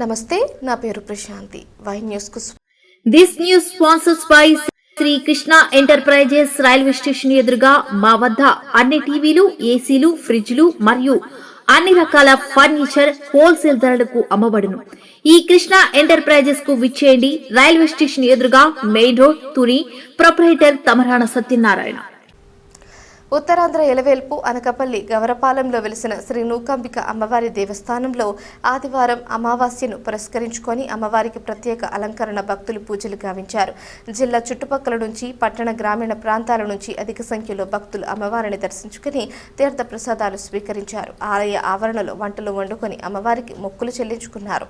నమస్తే, నా పేరు ప్రశాంతి. వై న్యూస్ కు this news sponsors by Sri Krishna enterprises. Railway station ఎదురుగా మా వద్ద అన్ని టీవీలు, ఏసీలు, ఫ్రిడ్జ్లు మరియు అన్ని రకాల ఫర్నిచర్ హోల్సేల్ ధరలకు అమ్మబడును. ఈ కృష్ణ ఎంటర్ప్రైజెస్ కు విచ్చేయండి. రైల్వే స్టేషన్ ఎదురుగా main road, Tuni. Proprietor Tamarana Satyanarayana. Uttarandhra ఎలవేల్పు అనకపల్లి గవరపాలెంలో వెలిసిన శ్రీ నూకాంబిక అమ్మవారి దేవస్థానంలో ఆదివారం అమావాస్యను పురస్కరించుకొని అమ్మవారికి ప్రత్యేక అలంకరణ భక్తులు పూజలు గావించారు. జిల్లా చుట్టుపక్కల నుంచి పట్టణ గ్రామీణ ప్రాంతాల నుంచి అధిక సంఖ్యలో భక్తులు అమ్మవారిని దర్శించుకుని తీర్థ ప్రసాదాలు స్వీకరించారు. ఆలయ ఆవరణలో వంటలు వండుకొని అమ్మవారికి మొక్కులు చెల్లించుకున్నారు.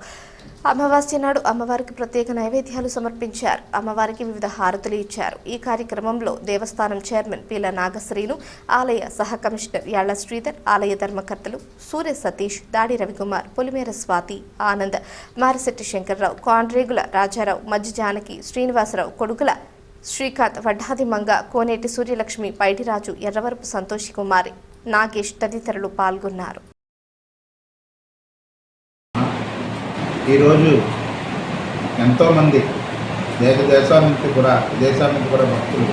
అమావాస్య నాడు అమ్మవారికి ప్రత్యేక నైవేద్యాలు సమర్పించారు. అమ్మవారికి వివిధ హారతులు ఇచ్చారు. ఈ కార్యక్రమంలో దేవస్థానం చైర్మన్ పీల నాగశ్రీను, ఆలయ సహ కమిషనర్ యాళ్ల శ్రీధర్, ఆలయ ధర్మకర్తలు సూర్య సతీష్, దాడి రవికుమార్, పొలిమేర స్వాతి, ఆనంద్, మారిశెట్టి శంకర్రావు, కాండ్రేగుల రాజారావు, మజ్జి జానకి, శ్రీనివాసరావు, కొడుకుల శ్రీకాంత్, వడ్డాది మంగ, కోనేటి సూర్యలక్ష్మి, పైడిరాజు, ఎర్రవరపు సంతోషి కుమారి, నాగేష్ తదితరులు పాల్గొన్నారు. ఈరోజు ఎంతోమంది దేశాల నుంచి కూడా విదేశాల నుంచి కూడా భక్తులు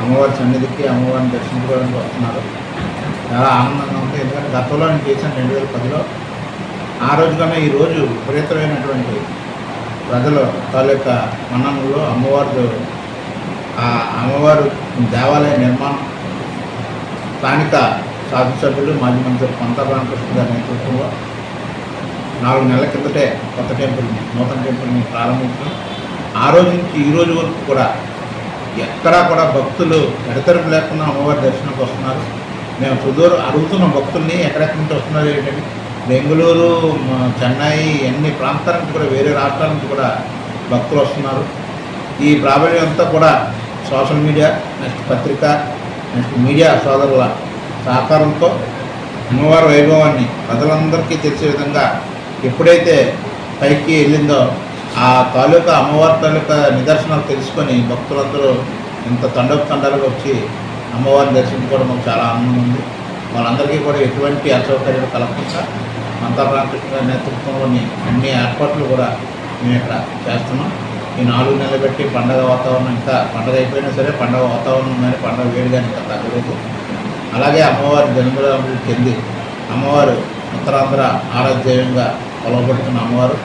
అమ్మవారి సన్నిధికి అమ్మవారిని దర్శించుకోవడానికి వస్తున్నారు. చాలా ఆనందంగా ఉంది. ఎందుకంటే గతంలో నేను చేశాను 2010లో. ఆ రోజు కన్నా ఈరోజు విపరీతమైనటువంటి ప్రజల తాలూకా మన్ననలో ఆ అమ్మవారు దేవాలయ నిర్మాణం స్థానిక శాసనసభ్యులు మాజీ మంత్రి పంతా రామకృష్ణ గారి నేతృత్వంలో 4 నెలల కిందటే కొత్త నూతన టెంపుల్ని ప్రారంభించడం. ఆ రోజు నుంచి ఈ రోజు వరకు కూడా ఎక్కడా కూడా భక్తులు ఎడతెరపు లేకుండా అమ్మవారి దర్శనంకి వస్తున్నారు. మేము అడుగుతున్న భక్తుల్ని ఎక్కడెక్కడి నుంచి వస్తున్నారు ఏంటంటే బెంగళూరు, చెన్నై, అన్ని ప్రాంతాల నుంచి కూడా వేరే రాష్ట్రాల నుంచి కూడా భక్తులు వస్తున్నారు. ఈ ప్రాబల్యం అంతా కూడా సోషల్ మీడియా, నెక్స్ట్ పత్రిక, నెక్స్ట్ మీడియా సోదరుల సహకారంతో అమ్మవారి వైభవాన్ని ప్రజలందరికీ తెలిసే విధంగా ఎప్పుడైతే పైకి వెళ్ళిందో ఆ తాలూకా అమ్మవారి తాలూకా నిదర్శనాలు తెలుసుకొని భక్తులందరూ ఇంత తండాలుగా వచ్చి అమ్మవారిని దర్శించుకోవడం మాకు చాలా ఆనందం ఉంది. వాళ్ళందరికీ కూడా ఎటువంటి అసౌకర్యాలు కలగకుండా పంతా రామకృష్ణ నేతృత్వంలోని అన్ని ఏర్పాట్లు కూడా మేము ఇక్కడ చేస్తున్నాం. ఈ 4 నెలలు పెట్టి పండగ వాతావరణం, ఇంకా పండగ అయిపోయినా సరే పండగ వాతావరణం కానీ పండగ వేడి కానీ ఇంకా తగ్గలేదు. అలాగే అమ్మవారి జన్మరాములు చెంది అమ్మవారు ఉత్తరాంధ్ర ఆరాధ్యంగా కొలవబడుతున్న అమ్మవారు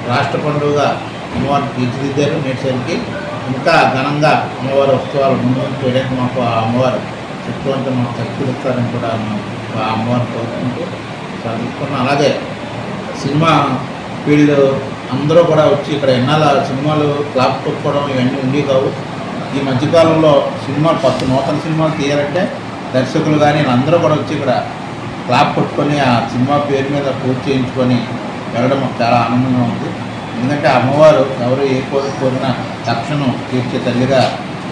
రాష్ట్ర పండుగగా అమ్మవారిని తీర్చిదిద్దారు. నేటిసరికి ఇంకా ఘనంగా అమ్మవారి ఉత్సవాలు ముందు చేయడానికి మాకు ఆ అమ్మవారు శక్తివంతం మాకు శక్తులు ఇస్తారని కూడా ఆ అమ్మవారిని కోరుకుంటూ సాధిస్తున్నాం. అలాగే సినిమా ఫీల్డ్ అందరూ కూడా వచ్చి ఇక్కడ ఎన్నాళ్ళ సినిమాలు క్లాప్ కొట్టుకోవడం ఇవన్నీ ఉండి కావు. ఈ మధ్యకాలంలో సినిమాలు నూతన సినిమాలు తీయాలంటే దర్శకులు కానీ అందరూ కూడా వచ్చి ఇక్కడ క్లాప్ కొట్టుకొని ఆ సినిమా పేరు మీద పూర్తి చేయించుకొని వెళ్ళడం మాకు చాలా ఆనందంగా ఉంది. ఎందుకంటే అమ్మవారు ఎవరు ఏ కోరినా తక్షణం తీర్చే తల్లిగా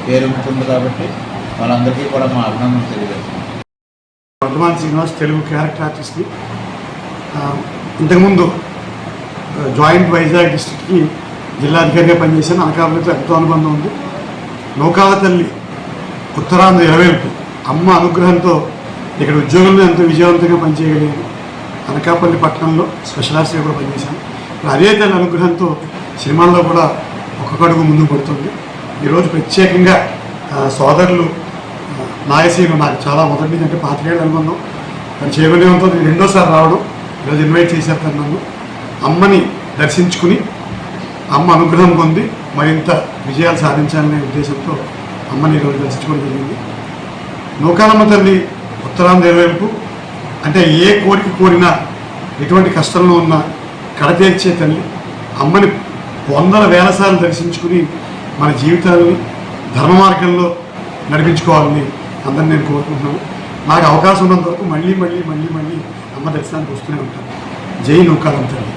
పేరుంటుంది కాబట్టి వాళ్ళందరికీ కూడా మా అభినందనలు తెలియజేస్తున్నాం. వర్ధమాన్ శ్రీనివాస్, తెలుగు క్యారెక్టర్ ఆర్టిస్ట్కి ఇంతకుముందు జాయింట్ వైజాగ్ డిస్ట్రిక్ట్కి జిల్లాధికారిగా పనిచేశాను. అనకాపల్లితో ఎంతో అనుబంధం ఉంది. నౌకాల తల్లి ఉత్తరాంధ్ర ఎలవేల్పు అమ్మ అనుగ్రహంతో ఇక్కడ ఉద్యోగంలో ఎంతో విజయవంతంగా పనిచేయగలిగాను. అనకాపల్లి పట్టణంలో స్పెషల్ ఆఫీసర్గా కూడా పనిచేశాను. అదే తల్లి అనుగ్రహంతో సినిమాల్లో కూడా ఒక్కొక్క అడుగు ముందుకు పడుతుంది. ఈరోజు ప్రత్యేకంగా సోదరులు నాగశ్రీను నాకు చాలా మొదటి నుంచి అంటే 25 ఏళ్ళ అనుబంధం. తను చేయగలిగంతో నేను 2వ సారి రావడం, ఈరోజు ఇన్వైట్ చేశారు తను నన్ను. అమ్మని దర్శించుకుని అమ్మ అనుగ్రహం పొంది మరింత విజయాలు సాధించాలనే ఉద్దేశంతో అమ్మని ఈరోజు దర్శించుకోవడం జరిగింది. నూకాలమ్మ తల్లి ఉత్తరాంధ్ర వైపు అంటే ఏ కోరిక కోరినా ఎటువంటి కష్టంలో ఉన్నా కడతీర్చే తల్లి. అమ్మని 100,000 సార్లు దర్శించుకుని మన జీవితాలని ధర్మ మార్గంలో నడిపించుకోవాలని అందరిని నేను కోరుకుంటున్నాను. నాకు అవకాశం ఉన్నంత వరకు మళ్ళీ అమ్మ దర్శనానికి వస్తూనే ఉంటాను. జై నూకాలమ్మ తల్లి.